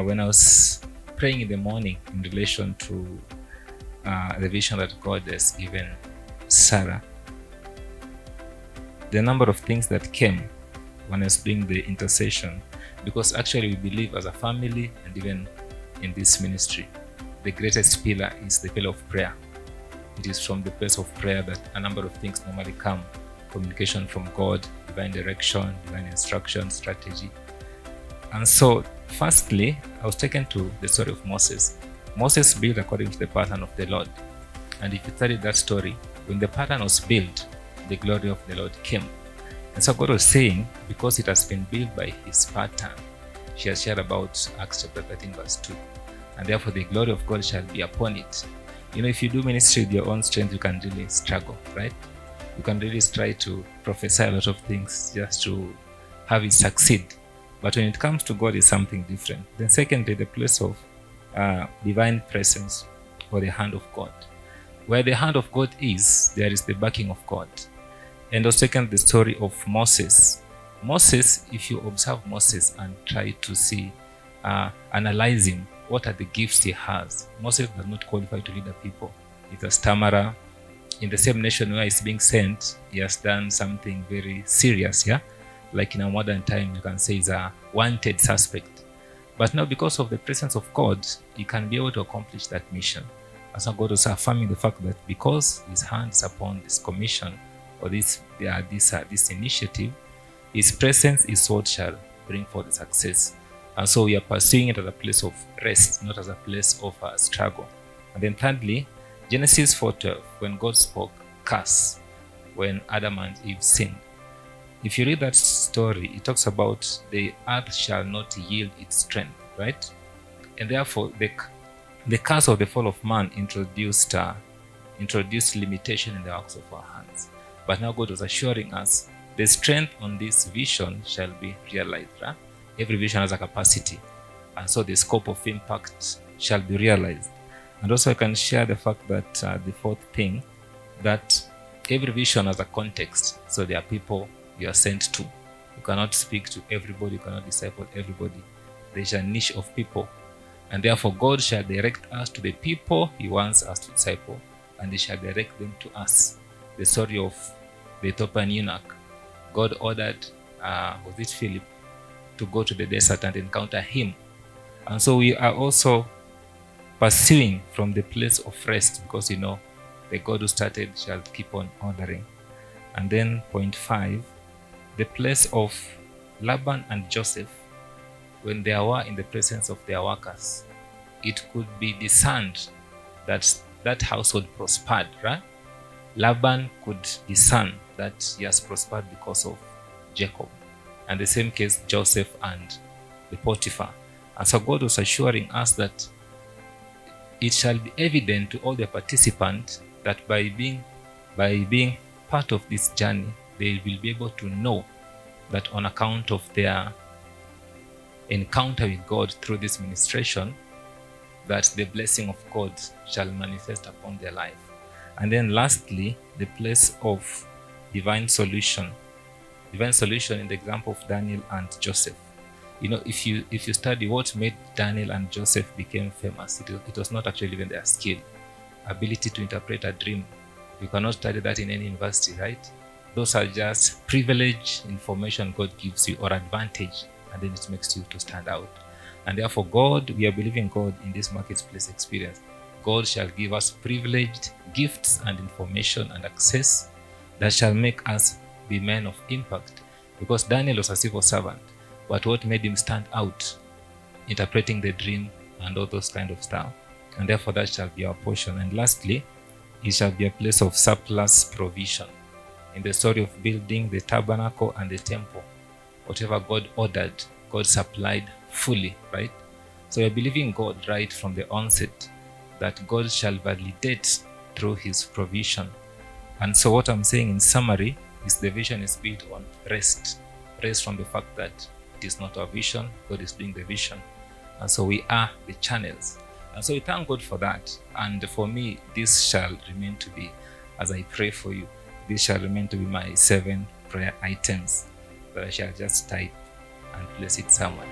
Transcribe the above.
when I was praying in the morning in relation to the vision that God has given Sarah, the number of things that came when I was doing the intercession, because actually we believe as a family and even in this ministry, the greatest pillar is the pillar of prayer. It is from the place of prayer that a number of things normally come: communication from God, divine direction, divine instruction, strategy. And so, firstly, I was taken to the story of Moses. Moses built according to the pattern of the Lord. And if you study that story, when the pattern was built, the glory of the Lord came. And so God was saying, because it has been built by his pattern, she has shared about Acts chapter 13 verse 2. And therefore the glory of God shall be upon it. If you do ministry with your own strength, you can really struggle, right? You can really try to prophesy a lot of things just to have it succeed. But when it comes to God, it's something different. Then secondly, the place of divine presence or the hand of God. Where the hand of God is, there is the backing of God. And also second, the story of Moses. Moses, if you observe Moses and try to see, analyze him, what are the gifts he has? Moses does not qualify to lead the people. He's a stammerer. In the same nation where he's being sent, he has done something very serious, yeah? Like in a modern time, you can say he's a wanted suspect. But now because of the presence of God, he can be able to accomplish that mission. And so God was affirming the fact that because his hand is upon this commission or this initiative, his presence is what shall bring forth the success. And so we are pursuing it as a place of rest, not as a place of struggle. And then thirdly, Genesis 4:12, when God spoke curse, when Adam and Eve sinned. If you read that story, it talks about the earth shall not yield its strength, right? And therefore, the curse of the fall of man introduced limitation in the works of our hands. But now God was assuring us the strength on this vision shall be realized, right? Every vision has a capacity, and so the scope of impact shall be realized. And also I can share the fact that the fourth thing, that every vision has a context. So there are people you are sent to. You cannot speak to everybody, you cannot disciple everybody. There is a niche of people, and therefore God shall direct us to the people he wants us to disciple, and he shall direct them to us. The story of the Ethiopian eunuch, God ordered, was it Philip, to go to the desert and encounter him. And so we are also pursuing from the place of rest, because the God who started shall keep on ordering. And then point 5, the place of Laban and Joseph, when they were in the presence of their workers, it could be discerned that that household prospered, right? Laban could discern that he has prospered because of Jacob. And the same case, Joseph and the Potiphar. And so God was assuring us that it shall be evident to all the participants that by being part of this journey, they will be able to know that on account of their encounter with God through this ministration, that the blessing of God shall manifest upon their life. And then lastly, the place of divine solution. Divine solution in the example of Daniel and Joseph. If you study what made Daniel and Joseph became famous, it was not actually even their skill, ability to interpret a dream. You cannot study that in any university, right? Those are just privilege information God gives you, or advantage, and then it makes you to stand out. And therefore we are believing God in this marketplace experience. God shall give us privileged gifts and information and access that shall make us be men of impact. Because Daniel was a civil servant, but what made him stand out? Interpreting the dream and all those kind of stuff. And therefore that shall be our portion. And lastly, it shall be a place of surplus provision. In the story of building the tabernacle and the temple, whatever God ordered, God supplied fully, right? So we're believing God right from the onset that God shall validate through his provision. And so what I'm saying in summary is the vision is built on rest. Rest from the fact that it is not our vision, God is doing the vision. And so we are the channels. And so we thank God for that. And for me, this shall remain to be, as I pray for you, this shall remain to be my 7 prayer items that I shall just type and place it somewhere.